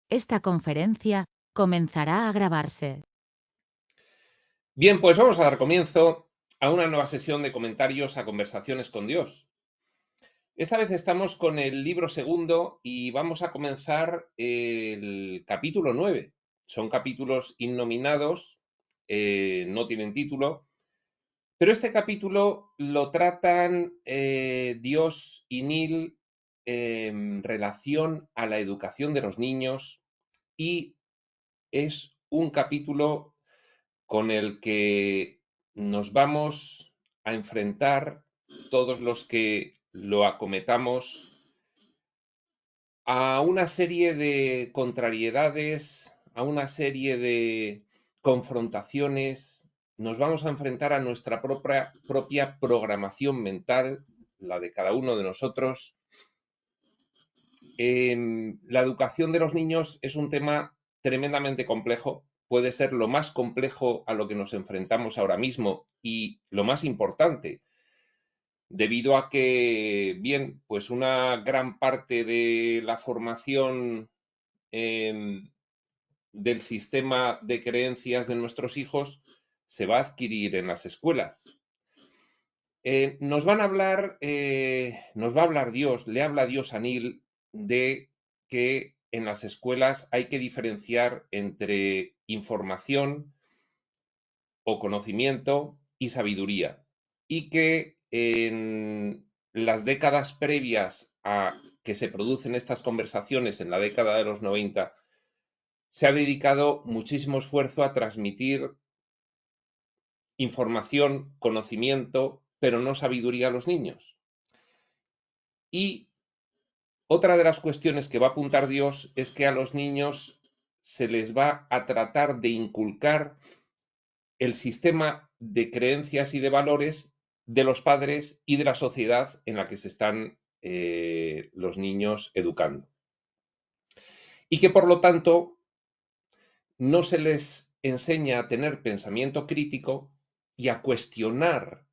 Esta conferencia comenzará a grabarse. Bien, pues vamos a dar comienzo a una nueva sesión de comentarios a Conversaciones con Dios. Esta vez estamos con el libro segundo y vamos a comenzar el capítulo 9. Son capítulos innominados, no tienen título, pero este capítulo lo tratan Dios y Neil en relación a la educación de los niños y es un capítulo con el que nos vamos a enfrentar todos los que lo acometamos a una serie de contrariedades, a una serie de confrontaciones. Nos vamos a enfrentar a nuestra propia programación mental, la de cada uno de nosotros. La educación de los niños es un tema tremendamente complejo, puede ser lo más complejo a lo que nos enfrentamos ahora mismo y lo más importante, debido a que, bien, pues una gran parte de la formación em, del sistema de creencias de nuestros hijos se va a adquirir en las escuelas. Nos van a hablar, nos va a hablar Dios, le habla Dios a Neil de que en las escuelas hay que diferenciar entre información o conocimiento y sabiduría. Y que en las décadas previas a que se producen estas conversaciones, en la década de los 90, se ha dedicado muchísimo esfuerzo a transmitir información, conocimiento, pero no sabiduría a los niños. Y otra de las cuestiones que va a apuntar Dios es que a los niños se les va a tratar de inculcar el sistema de creencias y de valores de los padres y de la sociedad en la que se están los niños educando. Y que por lo tanto no se les enseña a tener pensamiento crítico y a cuestionar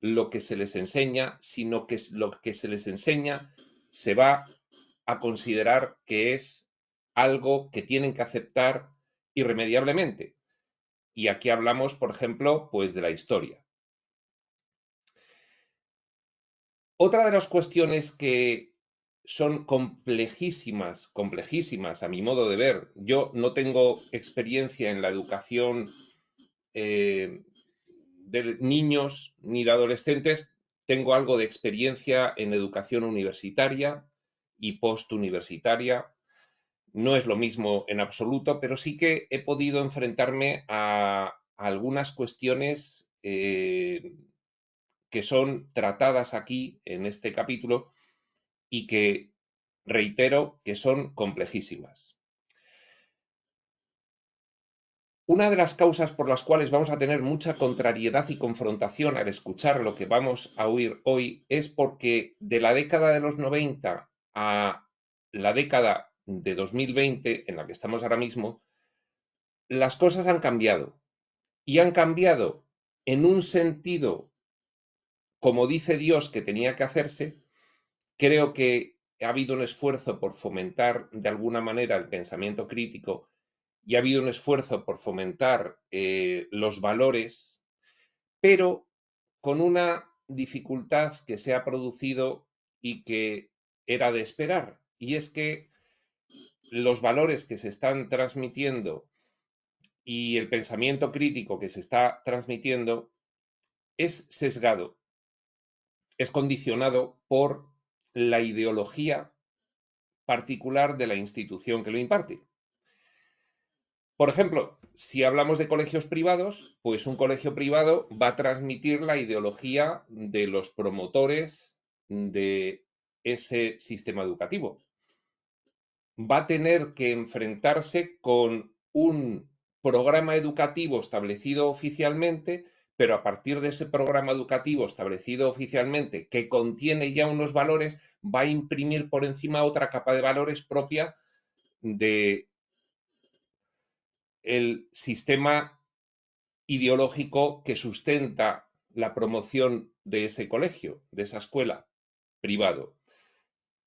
lo que se les enseña, sino que lo que se les enseña se va a considerar que es algo que tienen que aceptar irremediablemente. Y aquí hablamos, por ejemplo, pues de la historia. Otra de las cuestiones que son complejísimas, complejísimas a mi modo de ver, yo no tengo experiencia en la educación eh, de niños ni de adolescentes, tengo algo de experiencia en educación universitaria y postuniversitaria. No es lo mismo en absoluto, pero sí que he podido enfrentarme a algunas cuestiones que son tratadas aquí en este capítulo y que reitero que son complejísimas. Una de las causas por las cuales vamos a tener mucha contrariedad y confrontación al escuchar lo que vamos a oír hoy es porque de la década de los 90 a la década de 2020, en la que estamos ahora mismo, las cosas han cambiado. Y han cambiado en un sentido, como dice Dios que tenía que hacerse. Creo que ha habido un esfuerzo por fomentar de alguna manera el pensamiento crítico y ha habido un esfuerzo por fomentar los valores, pero con una dificultad que se ha producido y que era de esperar. Y es que los valores que se están transmitiendo y el pensamiento crítico que se está transmitiendo es sesgado, es condicionado por la ideología particular de la institución que lo imparte. Por ejemplo, si hablamos de colegios privados, pues un colegio privado va a transmitir la ideología de los promotores de ese sistema educativo. Va a tener que enfrentarse con un programa educativo establecido oficialmente, pero a partir de ese programa educativo establecido oficialmente, que contiene ya unos valores, va a imprimir por encima otra capa de valores propia de el sistema ideológico que sustenta la promoción de ese colegio, de esa escuela privado.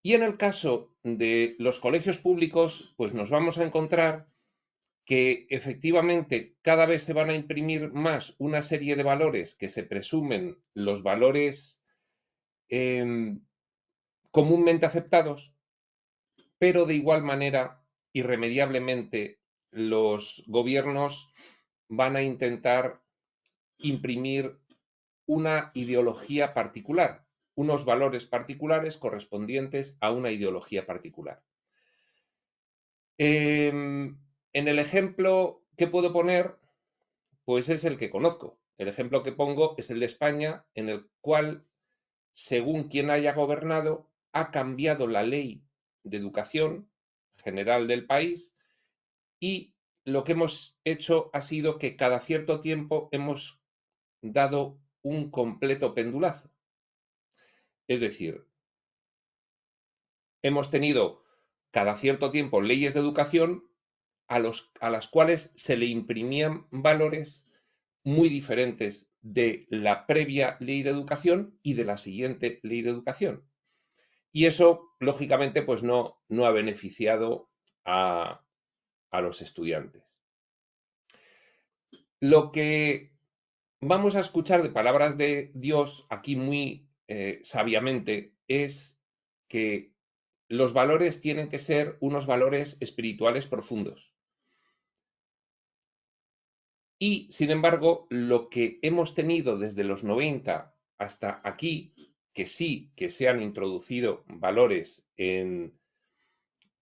Y en el caso de los colegios públicos, pues nos vamos a encontrar que efectivamente cada vez se van a imprimir más una serie de valores que se presumen los valores em, comúnmente aceptados, pero de igual manera, irremediablemente, los gobiernos van a intentar imprimir una ideología particular, unos valores particulares correspondientes a una ideología particular. En el ejemplo que puedo poner, pues es el que conozco. El ejemplo que pongo es el de España, en el cual, según quien haya gobernado, ha cambiado la ley de educación general del país y lo que hemos hecho ha sido que cada cierto tiempo hemos dado un completo pendulazo. Es decir, hemos tenido cada cierto tiempo leyes de educación a las cuales se le imprimían valores muy diferentes de la previa ley de educación y de la siguiente ley de educación. Y eso, lógicamente, pues no ha beneficiado a los estudiantes. Lo que vamos a escuchar de palabras de Dios aquí muy sabiamente es que los valores tienen que ser unos valores espirituales profundos. Y, sin embargo, lo que hemos tenido desde los 90 hasta aquí, que sí que se han introducido valores en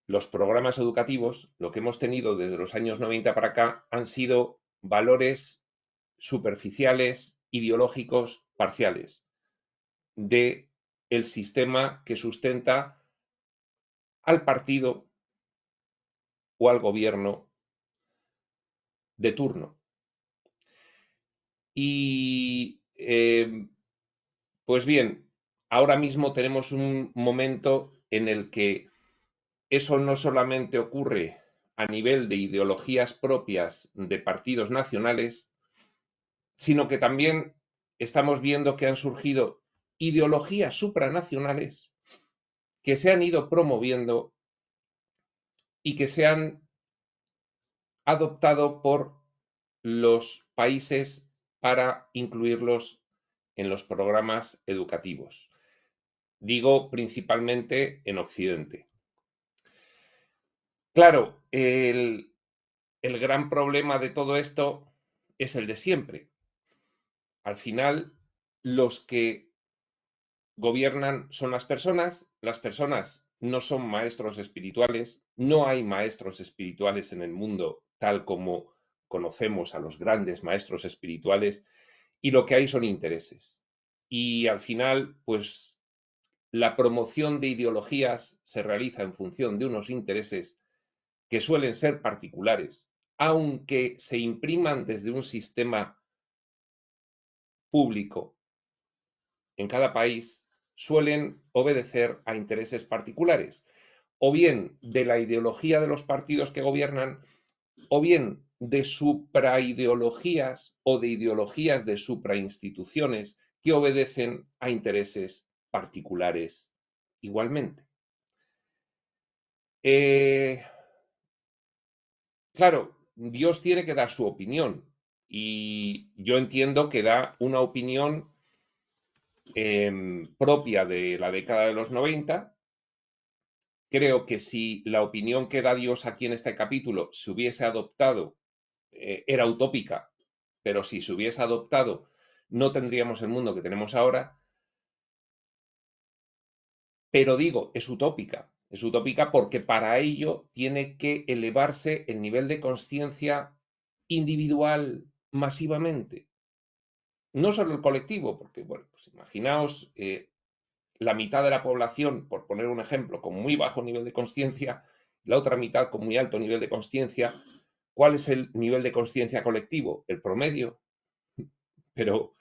los programas educativos, lo que hemos tenido desde los años 90 para acá han sido valores superficiales, ideológicos, parciales, de el sistema que sustenta al partido o al gobierno de turno. Y pues bien, ahora mismo tenemos un momento en el que eso no solamente ocurre a nivel de ideologías propias de partidos nacionales, sino que también estamos viendo que han surgido ideologías supranacionales que se han ido promoviendo y que se han adoptado por los países para incluirlos en los programas educativos. Digo principalmente en Occidente. Claro, el gran problema de todo esto es el de siempre. Al final, los que gobiernan son las personas no son maestros espirituales, no hay maestros espirituales en el mundo tal como conocemos a los grandes maestros espirituales, y lo que hay son intereses. Y al final, pues la promoción de ideologías se realiza en función de unos intereses que suelen ser particulares, aunque se impriman desde un sistema público en cada país, suelen obedecer a intereses particulares, o bien de la ideología de los partidos que gobiernan, o bien de supraideologías o de ideologías de suprainstituciones que obedecen a intereses particulares igualmente. Claro, Dios tiene que dar su opinión y yo entiendo que da una opinión propia de la década de los 90. Creo que si la opinión que da Dios aquí en este capítulo se hubiese adoptado, era utópica, pero si se hubiese adoptado, no tendríamos el mundo que tenemos ahora. Pero digo, es utópica porque para ello tiene que elevarse el nivel de conciencia individual masivamente. No solo el colectivo, porque, bueno, pues imaginaos la mitad de la población, por poner un ejemplo, con muy bajo nivel de conciencia, la otra mitad con muy alto nivel de conciencia. ¿Cuál es el nivel de conciencia colectivo? El promedio. Pero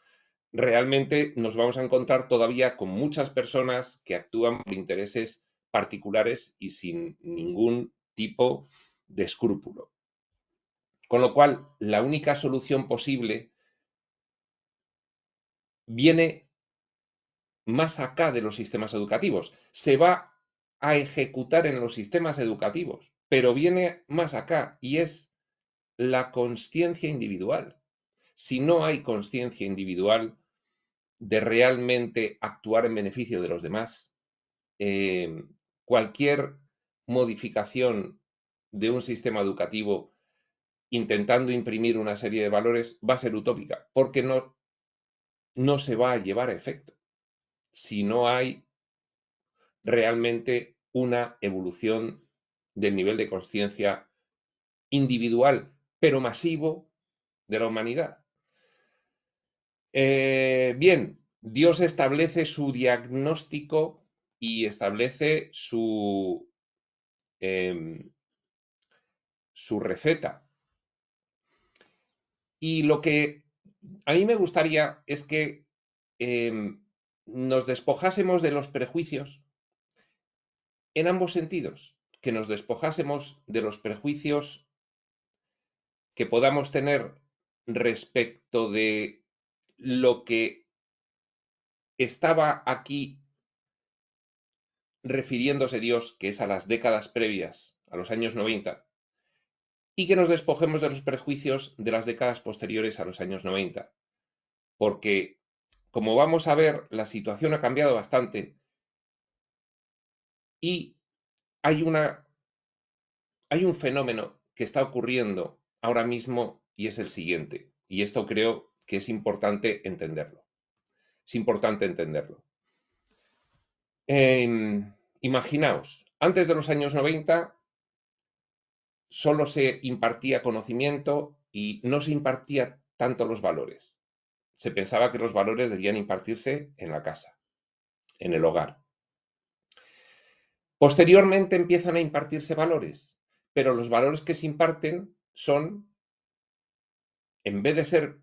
realmente nos vamos a encontrar todavía con muchas personas que actúan por intereses particulares y sin ningún tipo de escrúpulo. Con lo cual, la única solución posible viene más acá de los sistemas educativos. Se va a ejecutar en los sistemas educativos, pero viene más acá y es la consciencia individual. Si no hay consciencia individual de realmente actuar en beneficio de los demás, cualquier modificación de un sistema educativo intentando imprimir una serie de valores va a ser utópica, porque no se va a llevar a efecto si no hay realmente una evolución del nivel de conciencia individual, pero masivo, de la humanidad. Bien, Dios establece su diagnóstico y establece su receta. Y lo que a mí me gustaría es que nos despojásemos de los prejuicios en ambos sentidos, que nos despojásemos de los prejuicios que podamos tener respecto de lo que estaba aquí refiriéndose Dios, que es a las décadas previas, a los años 90, y que nos despojemos de los prejuicios de las décadas posteriores a los años 90, porque, como vamos a ver, la situación ha cambiado bastante y hay un fenómeno que está ocurriendo ahora mismo y es el siguiente, y esto creo que es importante entenderlo. Es importante entenderlo. Imaginaos, antes de los años 90 solo se impartía conocimiento y no se impartía tanto los valores. Se pensaba que los valores debían impartirse en la casa, en el hogar. Posteriormente empiezan a impartirse valores, pero los valores que se imparten son, en vez de ser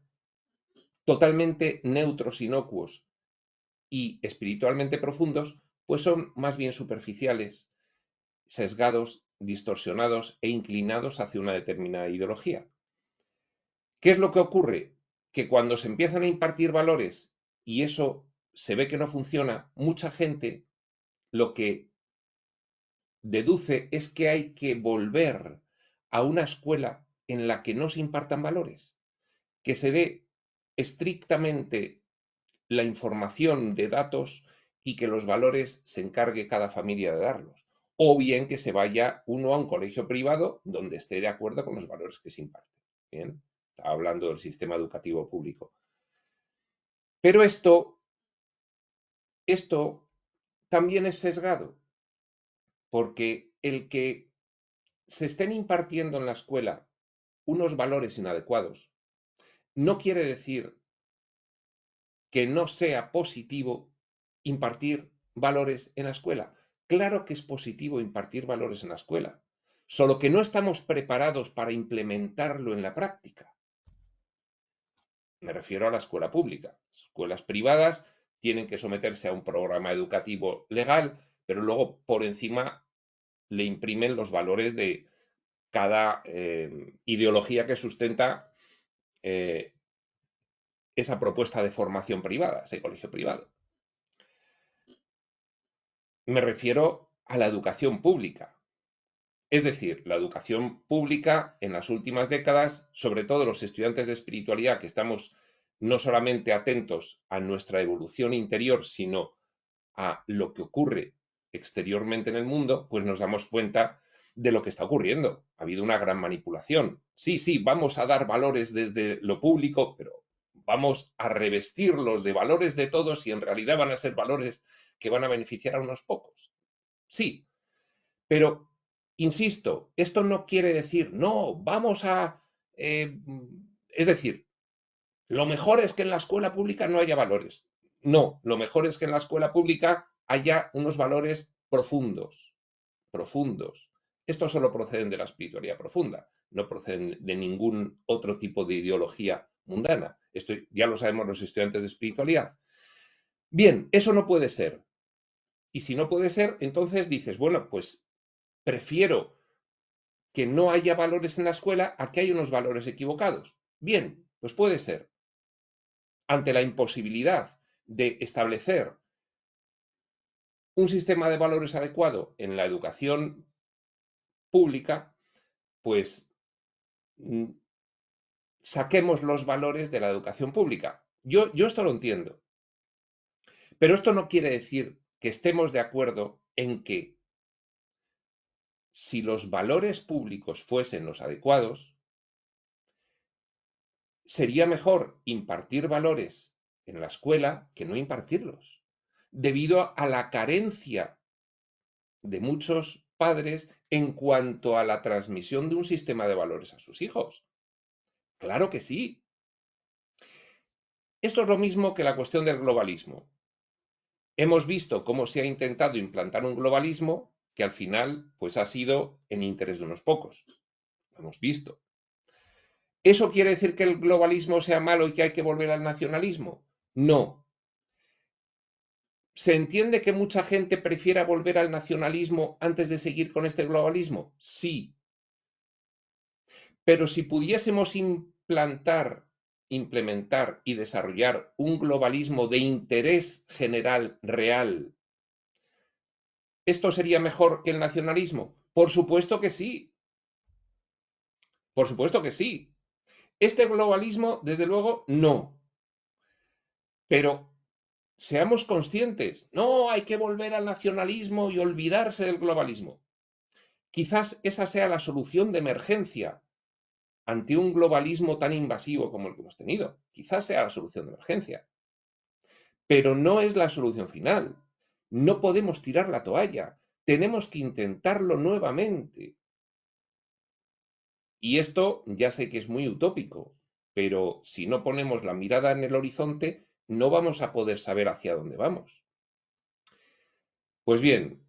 totalmente neutros, inocuos y espiritualmente profundos, pues son más bien superficiales, sesgados, distorsionados e inclinados hacia una determinada ideología. ¿Qué es lo que ocurre? Que cuando se empiezan a impartir valores y eso se ve que no funciona, mucha gente lo que deduce es que hay que volver a una escuela en la que no se impartan valores, que se dé estrictamente la información de datos y que los valores se encargue cada familia de darlos. O bien que se vaya uno a un colegio privado donde esté de acuerdo con los valores que se imparten. Bien, estaba hablando del sistema educativo público. Pero esto también es sesgado, porque el que se estén impartiendo en la escuela unos valores inadecuados no quiere decir que no sea positivo impartir valores en la escuela. Claro que es positivo impartir valores en la escuela, solo que no estamos preparados para implementarlo en la práctica. Me refiero a la escuela pública. Las escuelas privadas tienen que someterse a un programa educativo legal, pero luego por encima le imprimen los valores de cada ideología que sustenta esa propuesta de formación privada, ese colegio privado. Me refiero a la educación pública. Es decir, la educación pública en las últimas décadas, sobre todo los estudiantes de espiritualidad que estamos no solamente atentos a nuestra evolución interior, sino a lo que ocurre exteriormente en el mundo, pues nos damos cuenta de lo que está ocurriendo. Ha habido una gran manipulación. Sí, vamos a dar valores desde lo público, pero vamos a revestirlos de valores de todos y en realidad van a ser valores que van a beneficiar a unos pocos. Sí, pero, insisto, esto no quiere decir, no, vamos a... es decir, lo mejor es que en la escuela pública no haya valores. No, lo mejor es que en la escuela pública haya unos valores profundos, profundos. Estos solo proceden de la espiritualidad profunda, no proceden de ningún otro tipo de ideología mundana. Esto ya lo sabemos los estudiantes de espiritualidad. Bien, eso no puede ser. Y si no puede ser, entonces dices, bueno, pues prefiero que no haya valores en la escuela a que haya unos valores equivocados. Bien, pues puede ser. Ante la imposibilidad de establecer un sistema de valores adecuado en la educación pública, pues saquemos los valores de la educación pública. Yo esto lo entiendo, pero esto no quiere decir que estemos de acuerdo en que si los valores públicos fuesen los adecuados, sería mejor impartir valores en la escuela que no impartirlos, debido a la carencia de muchos padres en cuanto a la transmisión de un sistema de valores a sus hijos. Claro que sí. Esto es lo mismo que la cuestión del globalismo. Hemos visto cómo se ha intentado implantar un globalismo que al final pues ha sido en interés de unos pocos. Lo hemos visto. ¿Eso quiere decir que el globalismo sea malo y que hay que volver al nacionalismo? No. ¿Se entiende que mucha gente prefiera volver al nacionalismo antes de seguir con este globalismo? Sí. Pero si pudiésemos implementar y desarrollar un globalismo de interés general real, ¿esto sería mejor que el nacionalismo? Por supuesto que sí. Por supuesto que sí. Este globalismo, desde luego, no. Pero seamos conscientes, no hay que volver al nacionalismo y olvidarse del globalismo. Quizás esa sea la solución de emergencia ante un globalismo tan invasivo como el que hemos tenido. Quizás sea la solución de emergencia. Pero no es la solución final. No podemos tirar la toalla. Tenemos que intentarlo nuevamente. Y esto ya sé que es muy utópico, pero si no ponemos la mirada en el horizonte, no vamos a poder saber hacia dónde vamos. Pues bien,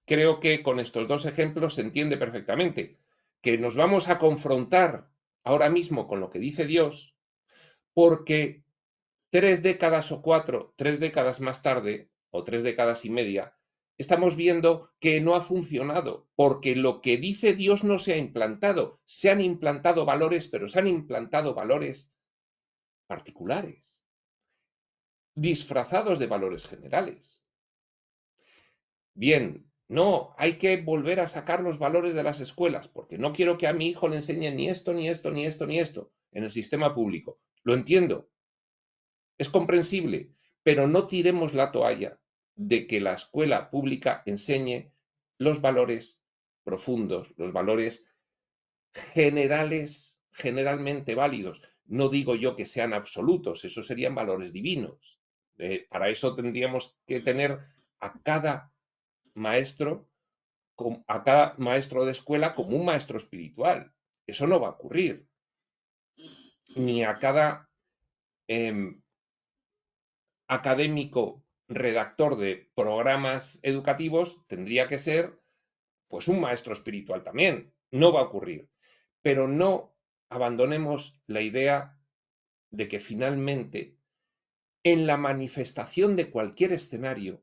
creo que con estos dos ejemplos se entiende perfectamente que nos vamos a confrontar ahora mismo con lo que dice Dios, porque 3 décadas o 4, 3 décadas más tarde, o 3 décadas y media, estamos viendo que no ha funcionado, porque lo que dice Dios no se ha implantado. Se han implantado valores, pero se han implantado valores particulares, disfrazados de valores generales. Bien, no, hay que volver a sacar los valores de las escuelas, porque no quiero que a mi hijo le enseñen ni esto, ni esto, ni esto, ni esto, en el sistema público. Lo entiendo, es comprensible, pero no tiremos la toalla de que la escuela pública enseñe los valores profundos, los valores generales, generalmente válidos. No digo yo que sean absolutos, esos serían valores divinos. Para eso tendríamos que tener a cada maestro, a cada maestro de escuela como un maestro espiritual. Eso no va a ocurrir. Ni a cada académico redactor de programas educativos tendría que ser pues un maestro espiritual también. No va a ocurrir. Pero no abandonemos la idea de que finalmente en la manifestación de cualquier escenario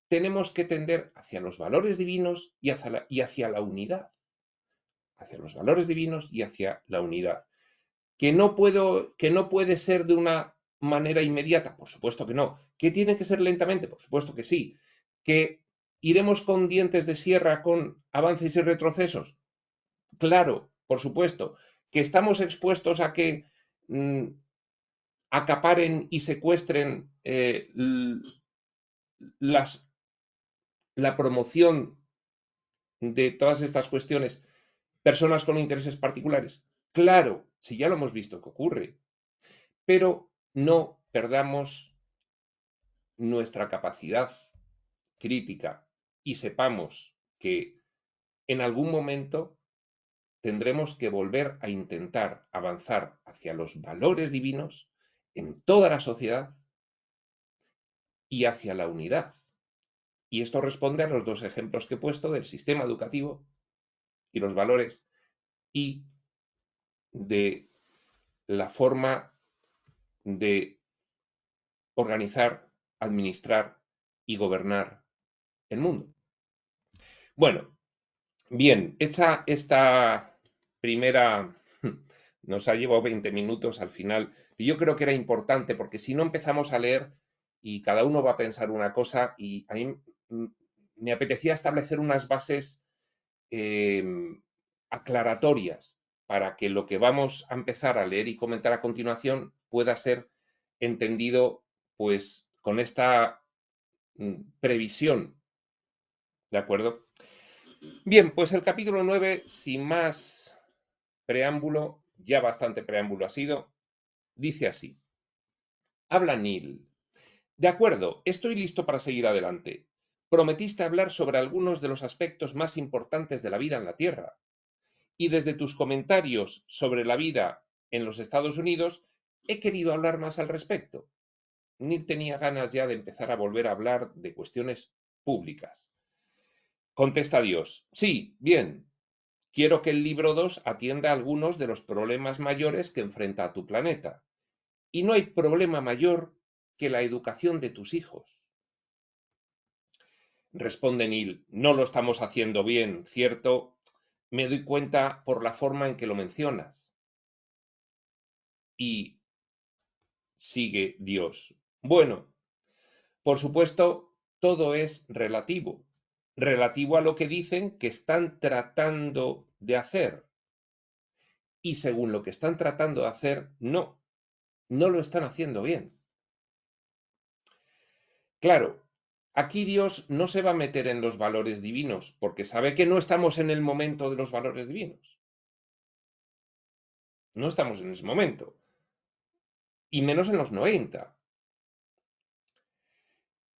tenemos que tender hacia los valores divinos y hacia la unidad. Hacia los valores divinos y hacia la unidad. Que no puede ser de una manera inmediata, por supuesto que no. Que tiene que ser lentamente, por supuesto que sí. Que iremos con dientes de sierra con avances y retrocesos, claro, por supuesto. Que estamos expuestos a que acaparen y secuestren la promoción de todas estas cuestiones personas con intereses particulares. Claro, si ya lo hemos visto que ocurre. Pero no perdamos nuestra capacidad crítica y sepamos que en algún momento tendremos que volver a intentar avanzar hacia los valores divinos en toda la sociedad y hacia la unidad. Y esto responde a los dos ejemplos que he puesto del sistema educativo y los valores y de la forma de organizar, administrar y gobernar el mundo. Bueno, bien, hecha esta primera, nos ha llevado 20 minutos al final, y yo creo que era importante porque si no empezamos a leer y cada uno va a pensar una cosa y a mí me apetecía establecer unas bases aclaratorias para que lo que vamos a empezar a leer y comentar a continuación pueda ser entendido pues con esta previsión, ¿de acuerdo? Bien, pues el capítulo 9, sin más preámbulo, ya bastante preámbulo ha sido, dice así. Habla Neil. De acuerdo, estoy listo para seguir adelante. Prometiste hablar sobre algunos de los aspectos más importantes de la vida en la Tierra. Y desde tus comentarios sobre la vida en los Estados Unidos, he querido hablar más al respecto. Neil tenía ganas ya de empezar a volver a hablar de cuestiones públicas. Contesta Dios. Sí, bien. Quiero que el libro 2 atienda algunos de los problemas mayores que enfrenta a tu planeta. Y no hay problema mayor que la educación de tus hijos. Responde Neil, no lo estamos haciendo bien, ¿cierto? Me doy cuenta por la forma en que lo mencionas. Y sigue Dios. Bueno, por supuesto, todo es relativo. Relativo a lo que dicen que están tratando de hacer. Y según lo que están tratando de hacer, no lo están haciendo bien. Claro, aquí Dios no se va a meter en los valores divinos, porque sabe que no estamos en el momento de los valores divinos. No estamos en ese momento. Y menos en los 90.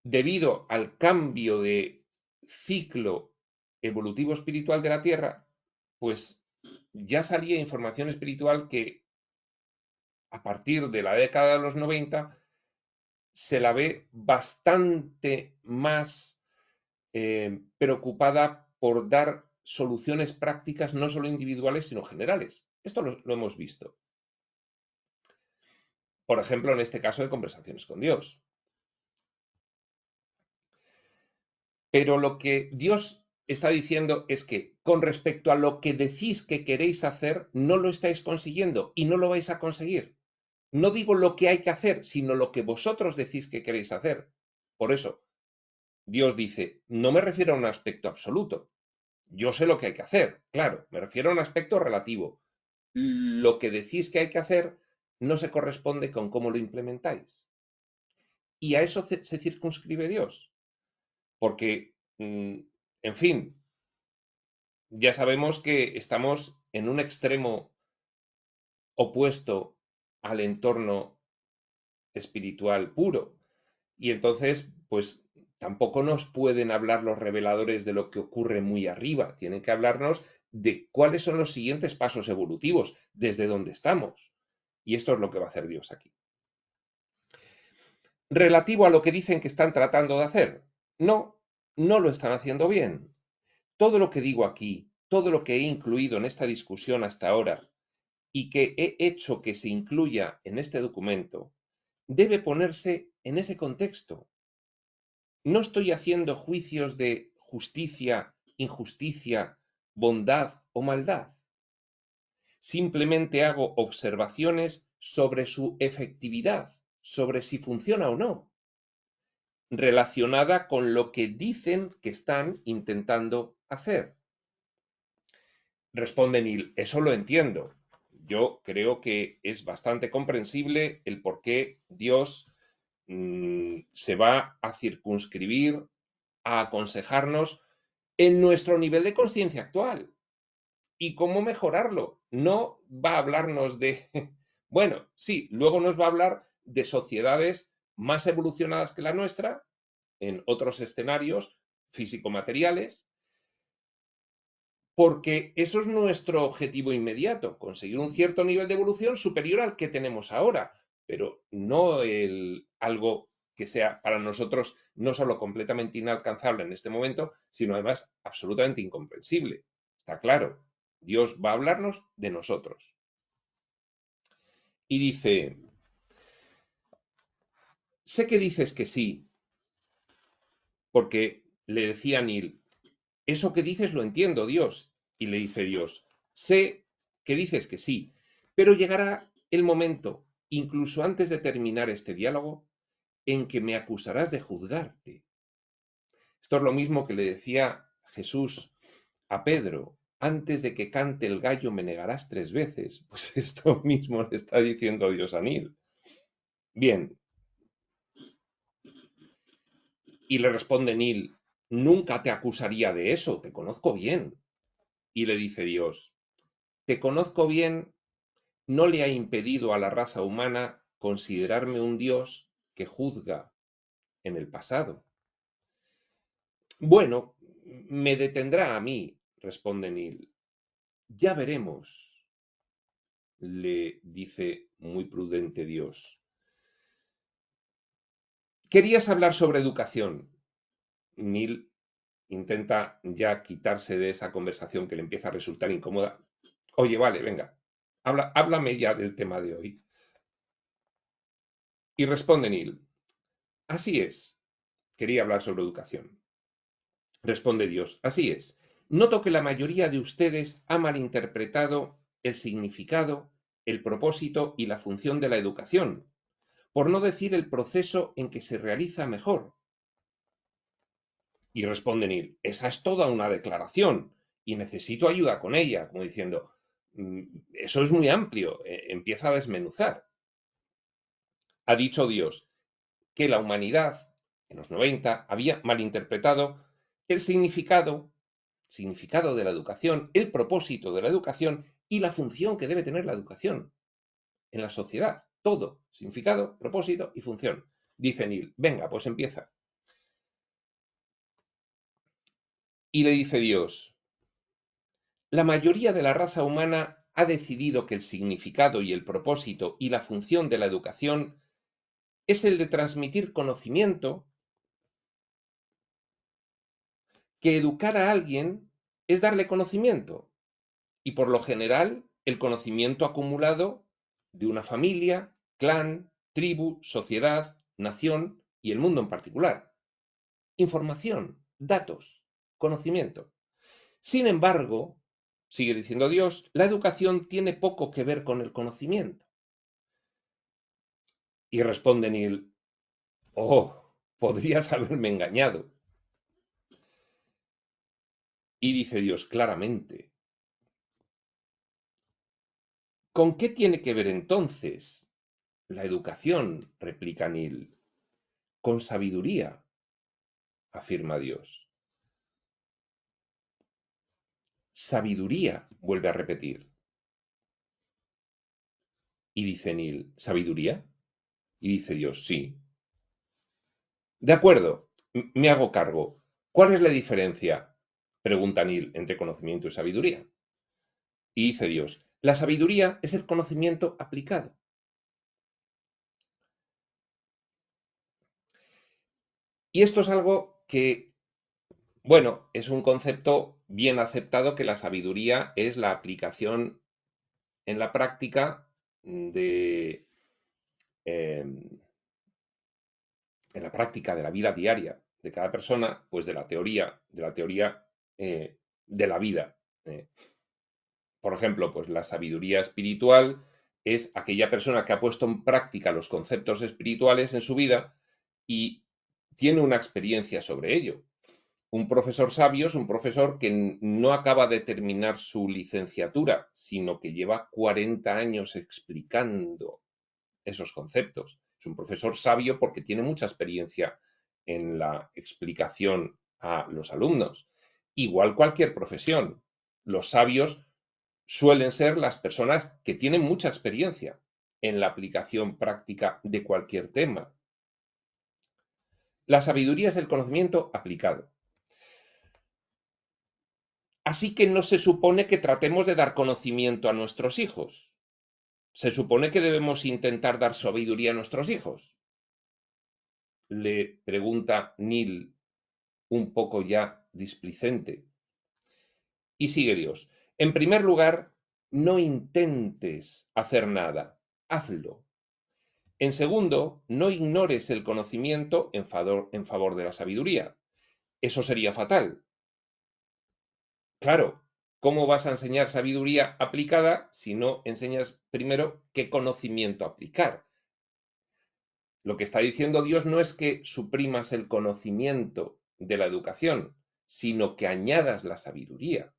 Debido al cambio de ciclo evolutivo espiritual de la Tierra, pues ya salía información espiritual que a partir de la década de los 90 se la ve bastante más preocupada por dar soluciones prácticas no solo individuales, sino generales. Esto lo hemos visto. Por ejemplo, en este caso de conversaciones con Dios. Pero lo que Dios está diciendo es que con respecto a lo que decís que queréis hacer, no lo estáis consiguiendo y no lo vais a conseguir. No digo lo que hay que hacer, sino lo que vosotros decís que queréis hacer. Por eso, Dios dice, no me refiero a un aspecto absoluto. Yo sé lo que hay que hacer, claro, me refiero a un aspecto relativo. Lo que decís que hay que hacer no se corresponde con cómo lo implementáis. Y a eso se circunscribe Dios. Porque, en fin, ya sabemos que estamos en un extremo opuesto al entorno espiritual puro. Y entonces, pues tampoco nos pueden hablar los reveladores de lo que ocurre muy arriba. Tienen que hablarnos de cuáles son los siguientes pasos evolutivos, desde donde estamos. Y esto es lo que va a hacer Dios aquí. Relativo a lo que dicen que están tratando de hacer. No lo están haciendo bien. Todo lo que digo aquí, todo lo que he incluido en esta discusión hasta ahora y que he hecho que se incluya en este documento, debe ponerse en ese contexto. No estoy haciendo juicios de justicia, injusticia, bondad o maldad. Simplemente hago observaciones sobre su efectividad, sobre si funciona o no, relacionada con lo que dicen que están intentando hacer. Responde Neil, eso lo entiendo. Yo creo que es bastante comprensible el por qué Dios se va a circunscribir a aconsejarnos en nuestro nivel de conciencia actual y cómo mejorarlo. No va a hablarnos de, bueno, sí, luego nos va a hablar de sociedades más evolucionadas que la nuestra, en otros escenarios físico-materiales, porque eso es nuestro objetivo inmediato, conseguir un cierto nivel de evolución superior al que tenemos ahora, pero no algo que sea para nosotros no solo completamente inalcanzable en este momento, sino además absolutamente incomprensible. Está claro, Dios va a hablarnos de nosotros. Y dice, sé que dices que sí, porque le decía a Neil, eso que dices lo entiendo, Dios. Y le dice Dios, sé que dices que sí, pero llegará el momento, incluso antes de terminar este diálogo, en que me acusarás de juzgarte. Esto es lo mismo que le decía Jesús a Pedro: antes de que cante el gallo me negarás 3 veces. Pues esto mismo le está diciendo Dios a Neil. Bien, y le responde Neil: nunca te acusaría de eso, te conozco bien. Y le dice Dios: te conozco bien no le ha impedido a la raza humana considerarme un Dios que juzga en el pasado. Bueno, me detendrá a mí, responde Neil. Ya veremos, le dice muy prudente Dios. Querías hablar sobre educación. Neil intenta ya quitarse de esa conversación que le empieza a resultar incómoda. Oye, vale, venga, háblame ya del tema de hoy. Y responde Neil: así es, quería hablar sobre educación. Responde Dios: así es. Noto que la mayoría de ustedes ha malinterpretado el significado, el propósito y la función de la educación, por no decir el proceso en que se realiza mejor. Y responde Neil: esa es toda una declaración y necesito ayuda con ella, como diciendo, eso es muy amplio, empieza a desmenuzar. Ha dicho Dios que la humanidad, en los 90, había malinterpretado el significado de la educación, el propósito de la educación y la función que debe tener la educación en la sociedad. Todo, significado, propósito y función. Dice Neil: venga, pues empieza. Y le dice Dios: la mayoría de la raza humana ha decidido que el significado y el propósito y la función de la educación es el de transmitir conocimiento, que educar a alguien es darle conocimiento, y por lo general el conocimiento acumulado de una familia, clan, tribu, sociedad, nación y el mundo en particular. Información, datos, conocimiento. Sin embargo, sigue diciendo Dios, la educación tiene poco que ver con el conocimiento. Y responde Neil: oh, podrías haberme engañado. Y dice Dios claramente: ¿con qué tiene que ver entonces la educación? Replica Neil. Con sabiduría, afirma Dios. Sabiduría, vuelve a repetir. Y dice Neil: ¿sabiduría? Y dice Dios: sí. De acuerdo, me hago cargo. ¿Cuál es la diferencia? Pregunta Neil, entre conocimiento y sabiduría. Y dice Dios: la sabiduría es el conocimiento aplicado. Y esto es algo que, bueno, es un concepto bien aceptado, que la sabiduría es la aplicación en la práctica de, en la práctica de la vida diaria de cada persona, pues de la teoría de la vida. eh. Por ejemplo, pues la sabiduría espiritual es aquella persona que ha puesto en práctica los conceptos espirituales en su vida y tiene una experiencia sobre ello. Un profesor sabio es un profesor que no acaba de terminar su licenciatura, sino que lleva 40 años explicando esos conceptos. Es un profesor sabio porque tiene mucha experiencia en la explicación a los alumnos. Igual cualquier profesión. Los sabios suelen ser las personas que tienen mucha experiencia en la aplicación práctica de cualquier tema. La sabiduría es el conocimiento aplicado. Así que no se supone que tratemos de dar conocimiento a nuestros hijos. Se supone que debemos intentar dar sabiduría a nuestros hijos. Le pregunta Neil, un poco ya displicente. Y sigue Dios: en primer lugar, no intentes hacer nada, hazlo. En segundo, no ignores el conocimiento en favor de la sabiduría. Eso sería fatal. Claro, ¿cómo vas a enseñar sabiduría aplicada si no enseñas primero qué conocimiento aplicar? Lo que está diciendo Dios no es que suprimas el conocimiento de la educación, sino que añadas la sabiduría.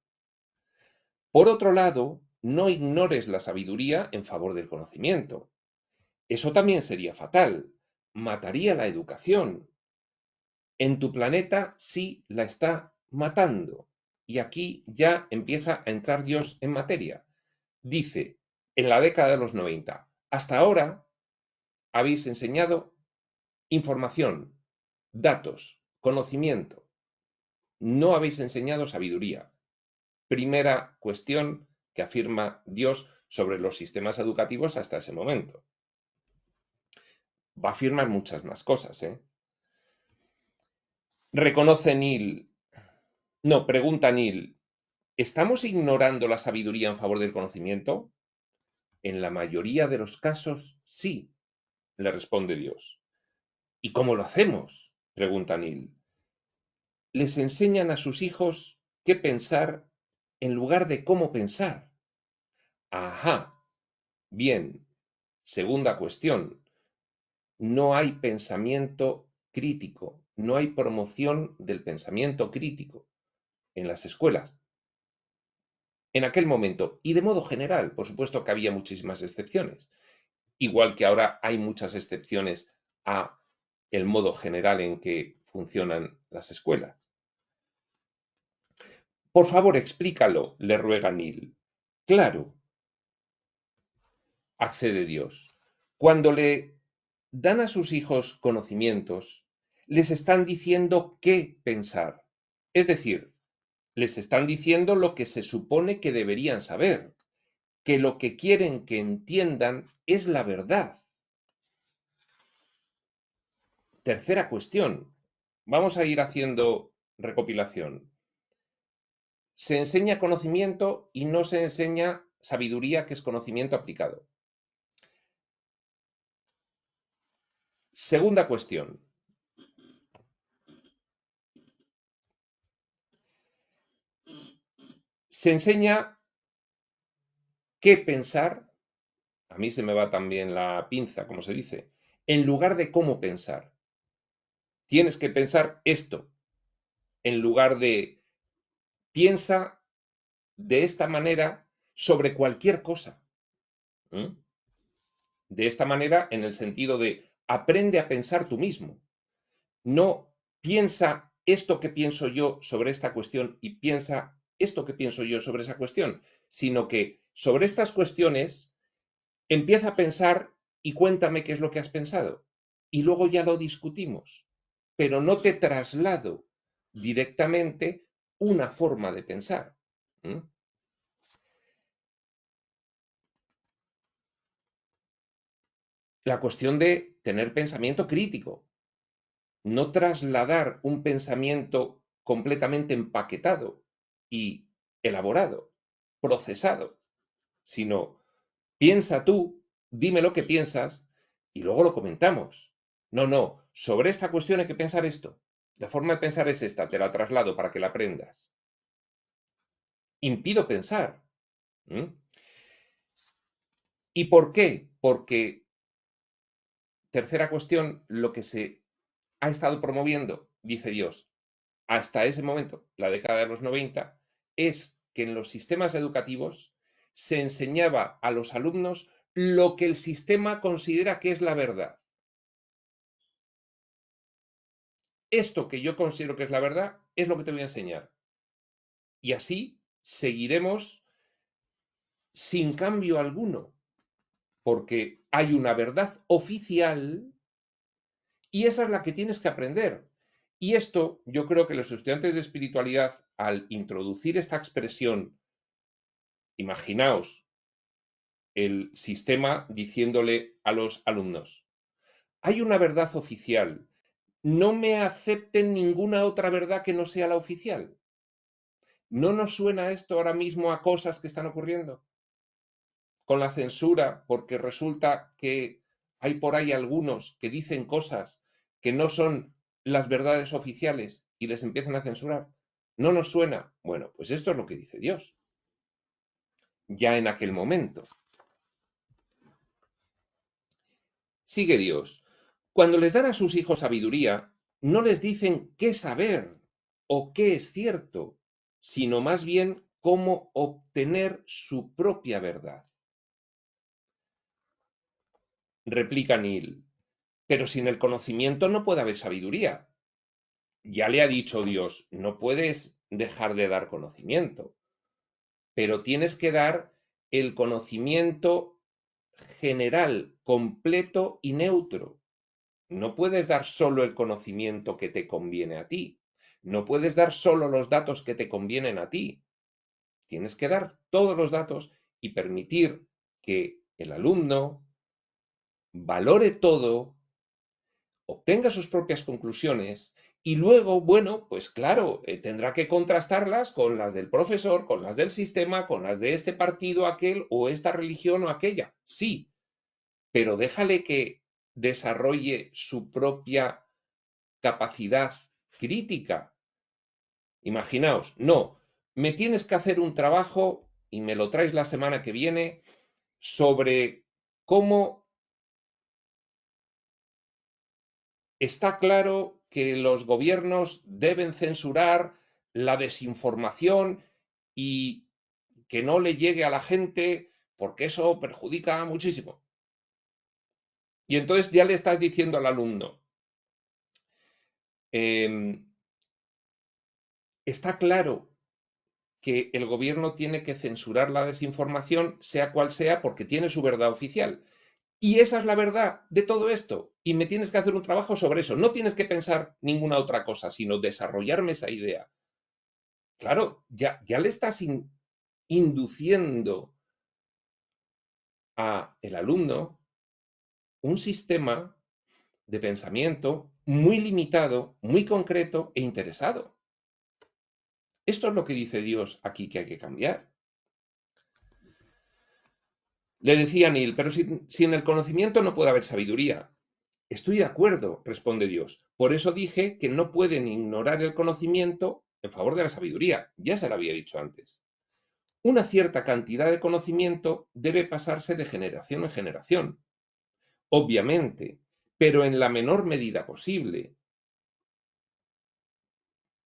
Por otro lado, no ignores la sabiduría en favor del conocimiento. Eso también sería fatal. Mataría la educación. En tu planeta sí la está matando. Y aquí ya empieza a entrar Dios en materia. Dice, en la década de los 90, hasta ahora habéis enseñado información, datos, conocimiento. No habéis enseñado sabiduría. Primera cuestión que afirma Dios sobre los sistemas educativos hasta ese momento. Va a afirmar muchas más cosas, ¿eh? Reconoce Neil. No, pregunta Neil. ¿Estamos ignorando la sabiduría en favor del conocimiento? En la mayoría de los casos, sí, le responde Dios. ¿Y cómo lo hacemos? Pregunta Neil. Les enseñan a sus hijos qué pensar en lugar de cómo pensar. Ajá. Bien. Segunda cuestión. No hay pensamiento crítico, no hay promoción del pensamiento crítico en las escuelas. En aquel momento, y de modo general, por supuesto que había muchísimas excepciones, igual que ahora hay muchas excepciones a el modo general en que funcionan las escuelas. Por favor, explícalo, le ruega Neil. Claro, accede Dios. Cuando le dan a sus hijos conocimientos, les están diciendo qué pensar. Es decir, les están diciendo lo que se supone que deberían saber, que lo que quieren que entiendan es la verdad. Tercera cuestión. Vamos a ir haciendo recopilación. Se enseña conocimiento y no se enseña sabiduría, que es conocimiento aplicado. Segunda cuestión. Se enseña qué pensar, a mí se me va también la pinza, como se dice, en lugar de cómo pensar. Tienes que pensar esto, en lugar de piensa de esta manera sobre cualquier cosa. ¿Mm? De esta manera, en el sentido de aprende a pensar tú mismo. No piensa esto que pienso yo sobre esta cuestión y piensa esto que pienso yo sobre esa cuestión, sino que sobre estas cuestiones empieza a pensar y cuéntame qué es lo que has pensado. Y luego ya lo discutimos, pero no te traslado directamente una forma de pensar. ¿Mm? La cuestión de tener pensamiento crítico, no trasladar un pensamiento completamente empaquetado y elaborado, procesado, sino piensa tú, dime lo que piensas y luego lo comentamos. No, no, sobre esta cuestión hay que pensar esto. La forma de pensar es esta, te la traslado para que la aprendas. Impido pensar. ¿Mm? ¿Y por qué? Porque, tercera cuestión, lo que se ha estado promoviendo, dice Dios, hasta ese momento, la década de los 90, es que en los sistemas educativos se enseñaba a los alumnos lo que el sistema considera que es la verdad. Esto que yo considero que es la verdad es lo que te voy a enseñar. Y así seguiremos sin cambio alguno, porque hay una verdad oficial y esa es la que tienes que aprender. Y esto yo creo que los estudiantes de espiritualidad, al introducir esta expresión, imaginaos el sistema diciéndole a los alumnos, hay una verdad oficial, no me acepten ninguna otra verdad que no sea la oficial. ¿No nos suena esto ahora mismo a cosas que están ocurriendo? Con la censura, porque resulta que hay por ahí algunos que dicen cosas que no son las verdades oficiales y les empiezan a censurar. ¿No nos suena? Bueno, pues esto es lo que dice Dios. Ya en aquel momento. Sigue Dios. Cuando les dan a sus hijos sabiduría, no les dicen qué saber o qué es cierto, sino más bien cómo obtener su propia verdad. Replica Neil, pero sin el conocimiento no puede haber sabiduría. Ya le ha dicho Dios, no puedes dejar de dar conocimiento, pero tienes que dar el conocimiento general, completo y neutro. No puedes dar solo el conocimiento que te conviene a ti. No puedes dar solo los datos que te convienen a ti. Tienes que dar todos los datos y permitir que el alumno valore todo, obtenga sus propias conclusiones y luego, bueno, pues claro, tendrá que contrastarlas con las del profesor, con las del sistema, con las de este partido, aquel o esta religión o aquella. Sí, pero déjale que desarrolle su propia capacidad crítica. Imaginaos, no, me tienes que hacer un trabajo y me lo traes la semana que viene sobre cómo está claro que los gobiernos deben censurar la desinformación y que no le llegue a la gente porque eso perjudica muchísimo. Y entonces ya le estás diciendo al alumno, está claro que el gobierno tiene que censurar la desinformación, sea cual sea, porque tiene su verdad oficial. Y esa es la verdad de todo esto. Y me tienes que hacer un trabajo sobre eso. No tienes que pensar ninguna otra cosa, sino desarrollarme esa idea. Claro, ya le estás induciendo a el alumno un sistema de pensamiento muy limitado, muy concreto e interesado. Esto es lo que dice Dios aquí que hay que cambiar. Le decía Neil, pero sin el conocimiento no puede haber sabiduría. Estoy de acuerdo, responde Dios. Por eso dije que no pueden ignorar el conocimiento en favor de la sabiduría. Ya se lo había dicho antes. Una cierta cantidad de conocimiento debe pasarse de generación en generación, obviamente, pero en la menor medida posible.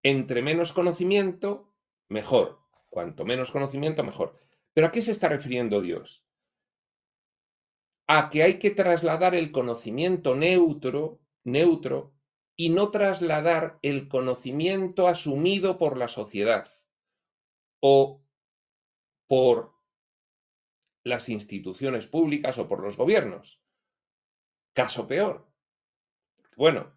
Entre menos conocimiento, mejor. Cuanto menos conocimiento, mejor. ¿Pero a qué se está refiriendo Dios? A que hay que trasladar el conocimiento neutro y no trasladar el conocimiento asumido por la sociedad o por las instituciones públicas o por los gobiernos. Caso peor. Bueno,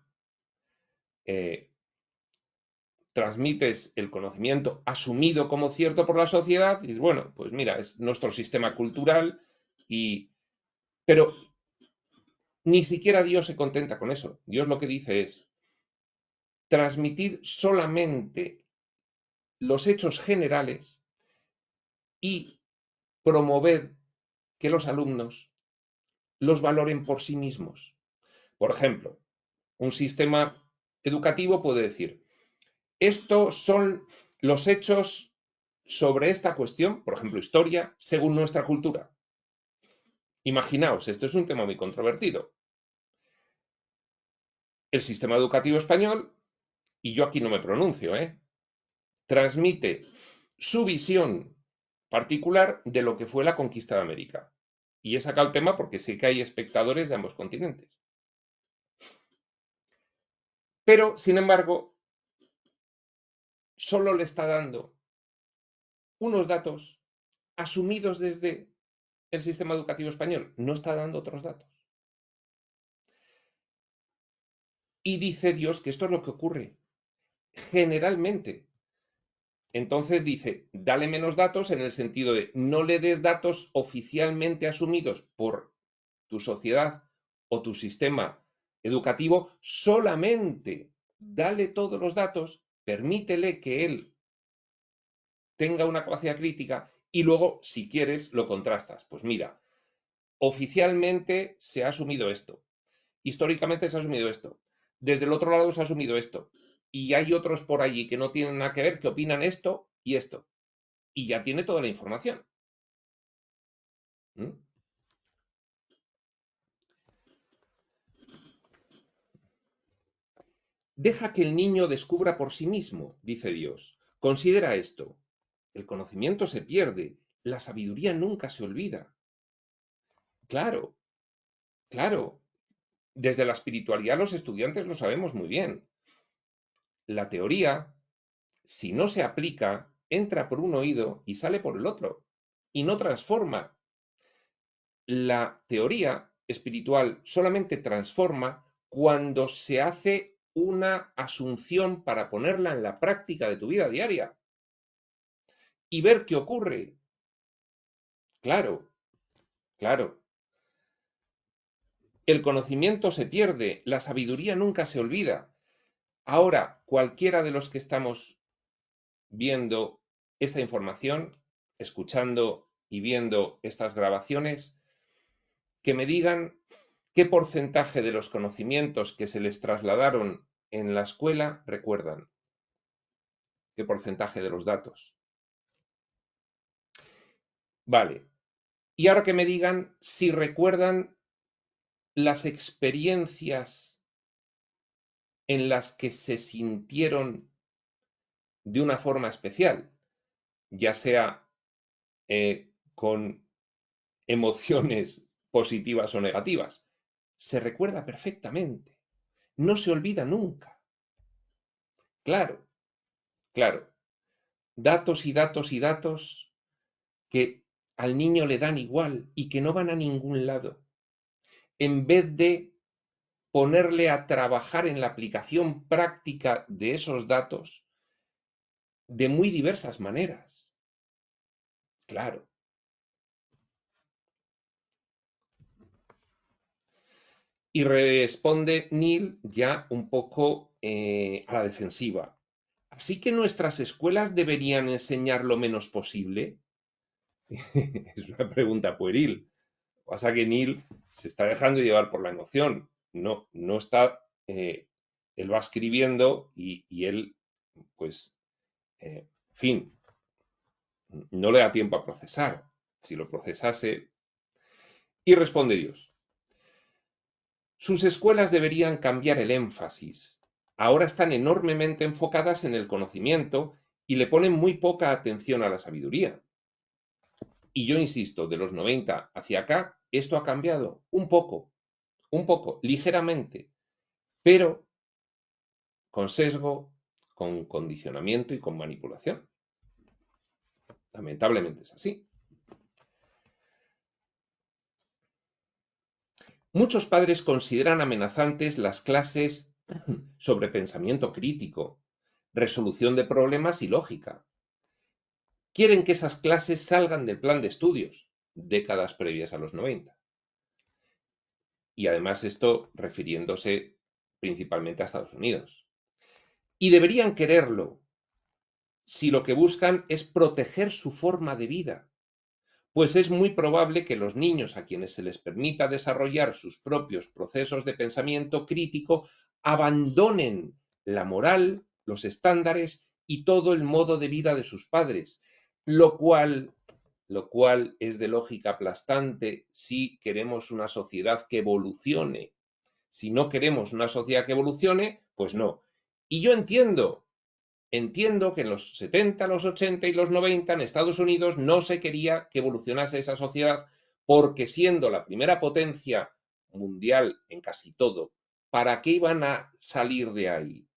transmites el conocimiento asumido como cierto por la sociedad y dices, bueno, pues mira, es nuestro sistema cultural pero ni siquiera Dios se contenta con eso. Dios lo que dice es transmitir solamente los hechos generales y promover que los alumnos los valoren por sí mismos. Por ejemplo, un sistema educativo puede decir, estos son los hechos sobre esta cuestión, por ejemplo, historia, según nuestra cultura. Imaginaos, esto es un tema muy controvertido. El sistema educativo español, y yo aquí no me pronuncio, transmite su visión particular de lo que fue la conquista de América. Y he sacado el tema porque sé que hay espectadores de ambos continentes. Pero, sin embargo, solo le está dando unos datos asumidos desde el sistema educativo español. No está dando otros datos. Y dice Dios que esto es lo que ocurre generalmente. Entonces dice, dale menos datos en el sentido de no le des datos oficialmente asumidos por tu sociedad o tu sistema educativo, solamente dale todos los datos, permítele que él tenga una capacidad crítica y luego, si quieres, lo contrastas. Pues mira, oficialmente se ha asumido esto, históricamente se ha asumido esto, desde el otro lado se ha asumido esto, y hay otros por allí que no tienen nada que ver, que opinan esto y esto, y ya tiene toda la información. ¿Mm? Deja que el niño descubra por sí mismo, dice Dios. Considera esto. El conocimiento se pierde, la sabiduría nunca se olvida. Claro, claro. Desde la espiritualidad los estudiantes lo sabemos muy bien. La teoría, si no se aplica, entra por un oído y sale por el otro, y no transforma. La teoría espiritual solamente transforma cuando se hace una asunción para ponerla en la práctica de tu vida diaria y ver qué ocurre. Claro, claro. El conocimiento se pierde, la sabiduría nunca se olvida. Ahora, cualquiera de los que estamos viendo esta información, escuchando y viendo estas grabaciones, que me digan qué porcentaje de los conocimientos que se les trasladaron en la escuela recuerdan, qué porcentaje de los datos. Vale. Y ahora que me digan si recuerdan las experiencias en las que se sintieron de una forma especial, ya sea con emociones positivas o negativas. Se recuerda perfectamente. No se olvida nunca. Claro, claro. Datos y datos y datos que al niño le dan igual y que no van a ningún lado. En vez de ponerle a trabajar en la aplicación práctica de esos datos de muy diversas maneras. Claro. Y responde Neil ya un poco a la defensiva. ¿Así que nuestras escuelas deberían enseñar lo menos posible? Es una pregunta pueril. Pasa que Neil se está dejando llevar por la emoción. No, no está. Él va escribiendo y él, pues, en fin, no le da tiempo a procesar. Si lo procesase. Y responde Dios. Sus escuelas deberían cambiar el énfasis. Ahora están enormemente enfocadas en el conocimiento y le ponen muy poca atención a la sabiduría. Y yo insisto, de los 90 hacia acá, esto ha cambiado un poco, ligeramente, pero con sesgo, con condicionamiento y con manipulación. Lamentablemente es así. Muchos padres consideran amenazantes las clases sobre pensamiento crítico, resolución de problemas y lógica. Quieren que esas clases salgan del plan de estudios, décadas previas a los 90. Y además esto refiriéndose principalmente a Estados Unidos. Y deberían quererlo si lo que buscan es proteger su forma de vida, pues es muy probable que los niños a quienes se les permita desarrollar sus propios procesos de pensamiento crítico abandonen la moral, los estándares y todo el modo de vida de sus padres, lo cual es de lógica aplastante si queremos una sociedad que evolucione. Si no queremos una sociedad que evolucione, pues no. Y yo entiendo que en los 70, los 80 y los 90 en Estados Unidos no se quería que evolucionase esa sociedad porque siendo la primera potencia mundial en casi todo, ¿para qué iban a salir de ahí?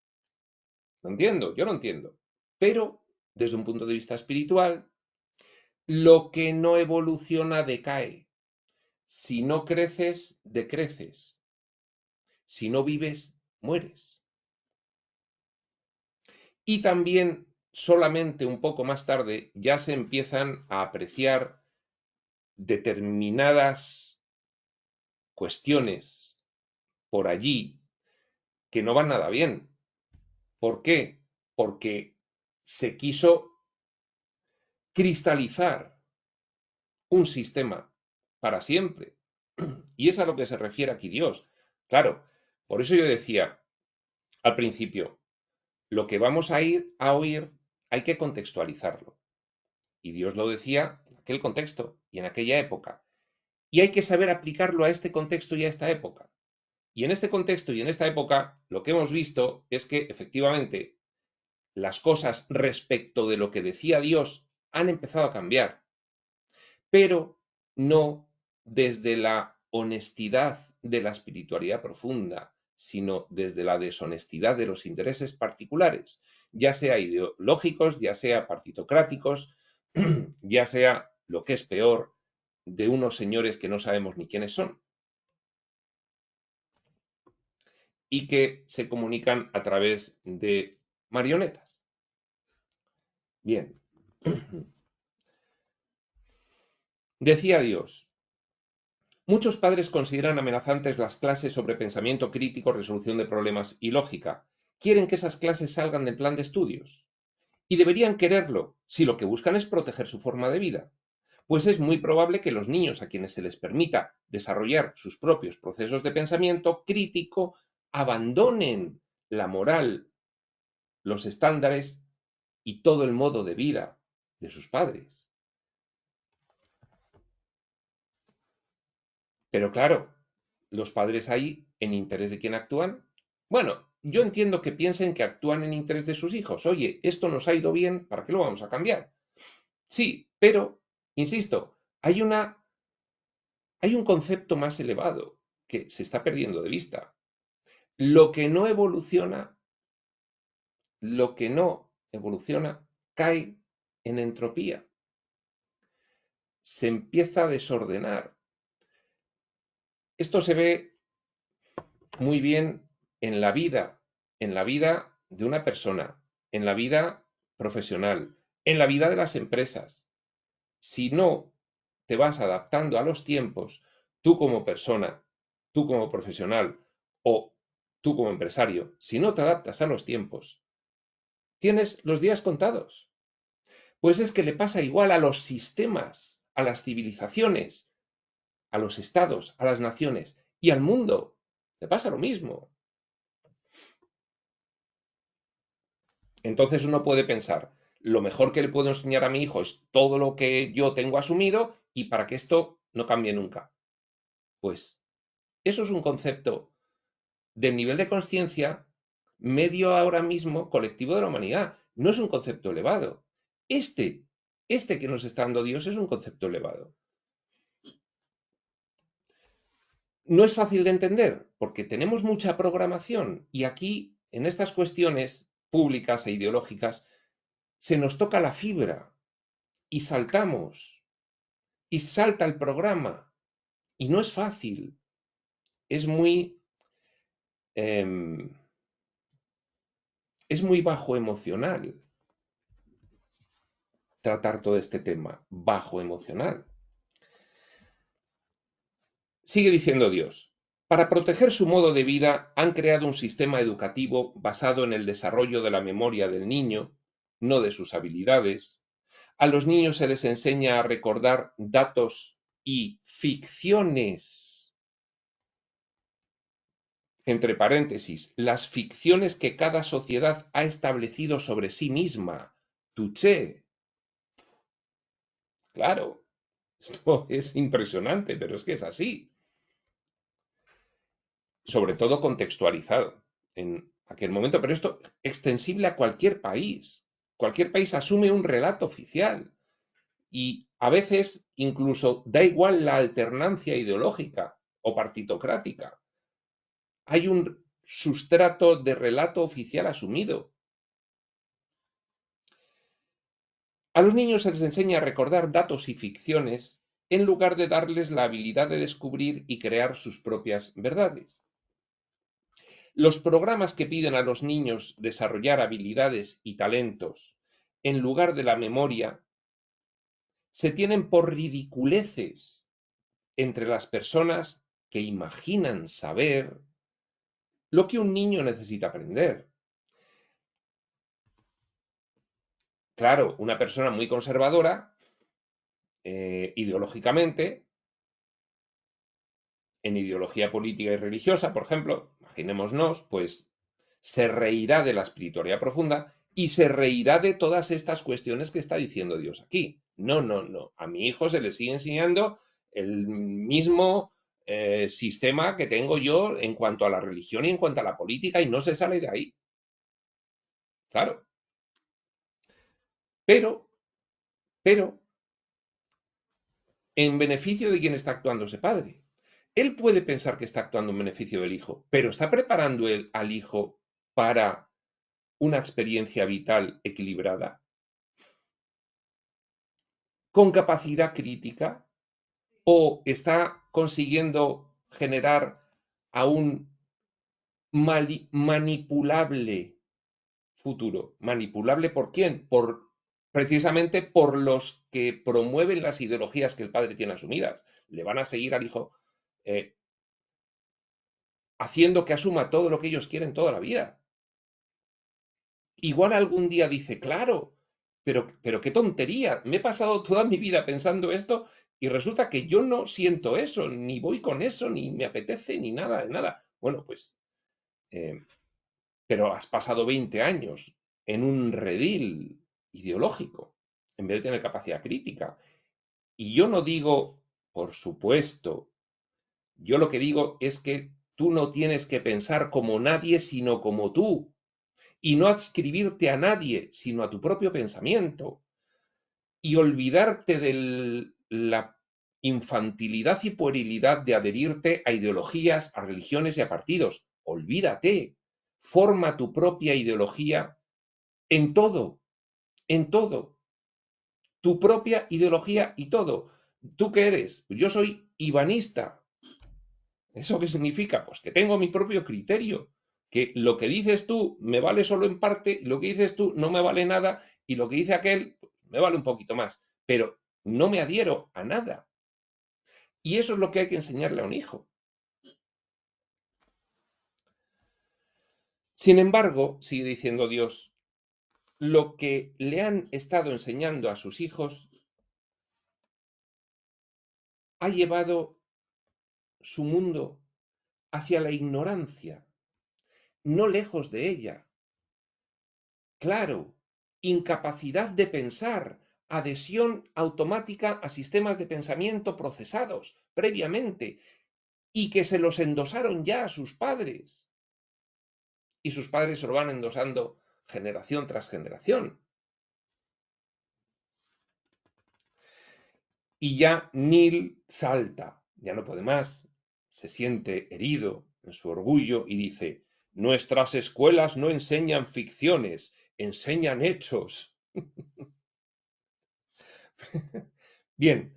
Lo entiendo, yo lo entiendo. Pero desde un punto de vista espiritual, lo que no evoluciona decae. Si no creces, decreces. Si no vives, mueres. Y también solamente un poco más tarde ya se empiezan a apreciar determinadas cuestiones por allí que no van nada bien. ¿Por qué? Porque se quiso cristalizar un sistema para siempre. Y es a lo que se refiere aquí Dios. Claro, por eso yo decía al principio, lo que vamos a ir a oír hay que contextualizarlo. Y Dios lo decía en aquel contexto y en aquella época. Y hay que saber aplicarlo a este contexto y a esta época. Y en este contexto y en esta época, lo que hemos visto es que efectivamente las cosas respecto de lo que decía Dios han empezado a cambiar, pero no desde la honestidad de la espiritualidad profunda, sino desde la deshonestidad de los intereses particulares, ya sea ideológicos, ya sea partitocráticos, ya sea, lo que es peor, de unos señores que no sabemos ni quiénes son y que se comunican a través de marionetas. Bien. Decía Dios: muchos padres consideran amenazantes las clases sobre pensamiento crítico, resolución de problemas y lógica. Quieren que esas clases salgan del plan de estudios. Y deberían quererlo, si lo que buscan es proteger su forma de vida. Pues es muy probable que los niños a quienes se les permita desarrollar sus propios procesos de pensamiento crítico abandonen la moral, los estándares y todo el modo de vida de sus padres. Pero claro, los padres ahí, ¿en interés de quién actúan? Bueno, yo entiendo que piensen que actúan en interés de sus hijos. Oye, esto nos ha ido bien, ¿para qué lo vamos a cambiar? Sí, pero, insisto, hay un concepto más elevado que se está perdiendo de vista. Lo que no evoluciona, lo que no evoluciona, cae en entropía. Se empieza a desordenar. Esto se ve muy bien en la vida de una persona, en la vida profesional, en la vida de las empresas. Si no te vas adaptando a los tiempos, tú como persona, tú como profesional o tú como empresario, si no te adaptas a los tiempos, tienes los días contados. Pues es que le pasa igual a los sistemas, a las civilizaciones, a los estados, a las naciones y al mundo. Le pasa lo mismo. Entonces uno puede pensar, lo mejor que le puedo enseñar a mi hijo es todo lo que yo tengo asumido y para que esto no cambie nunca. Pues eso es un concepto del nivel de conciencia medio ahora mismo colectivo de la humanidad. No es un concepto elevado. Este que nos está dando Dios es un concepto elevado. No es fácil de entender porque tenemos mucha programación y aquí, en estas cuestiones públicas e ideológicas, se nos toca la fibra y saltamos y salta el programa y no es fácil. Es muy, eh, es muy bajo emocional tratar todo este tema, bajo emocional. Sigue diciendo Dios: para proteger su modo de vida han creado un sistema educativo basado en el desarrollo de la memoria del niño, no de sus habilidades. A los niños se les enseña a recordar datos y ficciones, entre paréntesis, las ficciones que cada sociedad ha establecido sobre sí misma. Touché. Claro, esto es impresionante, pero es que es así. Sobre todo contextualizado en aquel momento, pero esto extensible a cualquier país. Cualquier país asume un relato oficial y a veces incluso da igual la alternancia ideológica o partitocrática. Hay un sustrato de relato oficial asumido. A los niños se les enseña a recordar datos y ficciones en lugar de darles la habilidad de descubrir y crear sus propias verdades. Los programas que piden a los niños desarrollar habilidades y talentos en lugar de la memoria se tienen por ridiculeces entre las personas que imaginan saber lo que un niño necesita aprender. Claro, una persona muy conservadora, ideológicamente, en ideología política y religiosa, por ejemplo, imaginémonos, pues se reirá de la espiritualidad profunda y se reirá de todas estas cuestiones que está diciendo Dios aquí. No, no, no. A mi hijo se le sigue enseñando el mismo sistema que tengo yo en cuanto a la religión y en cuanto a la política y no se sale de ahí. Claro. Pero, en beneficio de quién está actuando ese padre. Él puede pensar que está actuando en beneficio del hijo, pero está preparando al hijo para una experiencia vital equilibrada, con capacidad crítica, o está consiguiendo generar a un manipulable futuro. ¿Manipulable por quién? Precisamente por los que promueven las ideologías que el padre tiene asumidas. Le van a seguir al hijo eh, haciendo que asuma todo lo que ellos quieren toda la vida. Igual algún día dice, claro, pero qué tontería, me he pasado toda mi vida pensando esto y resulta que yo no siento eso, ni voy con eso, ni me apetece, ni nada, de nada. Bueno, pues, pero has pasado 20 años en un redil ideológico, en vez de tener capacidad crítica. Y yo no digo, por supuesto, yo lo que digo es que tú no tienes que pensar como nadie, sino como tú. Y no adscribirte a nadie, sino a tu propio pensamiento. Y olvidarte de la infantilidad y puerilidad de adherirte a ideologías, a religiones y a partidos. Olvídate. Forma tu propia ideología en todo, en todo. Tu propia ideología y todo. ¿Tú qué eres? Yo soy ibanista. ¿Eso qué significa? Pues que tengo mi propio criterio, que lo que dices tú me vale solo en parte, y lo que dices tú no me vale nada, y lo que dice aquel pues, me vale un poquito más, pero no me adhiero a nada. Y eso es lo que hay que enseñarle a un hijo. Sin embargo, sigue diciendo Dios, lo que le han estado enseñando a sus hijos ha llevado su mundo hacia la ignorancia, no lejos de ella. Claro, incapacidad de pensar, adhesión automática a sistemas de pensamiento procesados previamente y que se los endosaron ya a sus padres. Y sus padres se lo van endosando generación tras generación. Y ya Neil salta, ya no puede más, se siente herido en su orgullo y dice, nuestras escuelas no enseñan ficciones, enseñan hechos. Bien,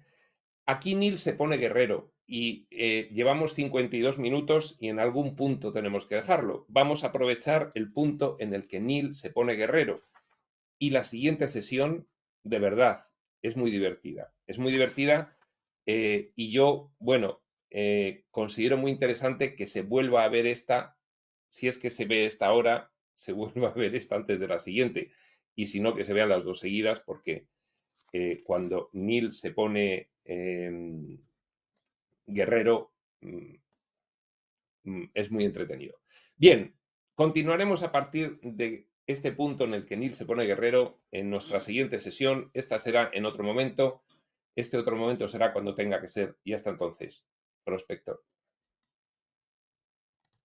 aquí Neil se pone guerrero y llevamos 52 minutos y en algún punto tenemos que dejarlo. Vamos a aprovechar el punto en el que Neil se pone guerrero. Y la siguiente sesión, de verdad, es muy divertida. Es muy divertida y yo, bueno, considero muy interesante que se vuelva a ver esta, si es que se ve esta ahora, se vuelva a ver esta antes de la siguiente. Y si no, que se vean las dos seguidas porque cuando Neil se pone guerrero es muy entretenido. Bien, continuaremos a partir de este punto en el que Neil se pone guerrero en nuestra siguiente sesión. Esta será en otro momento. Este otro momento será cuando tenga que ser. Y hasta entonces, Prospector.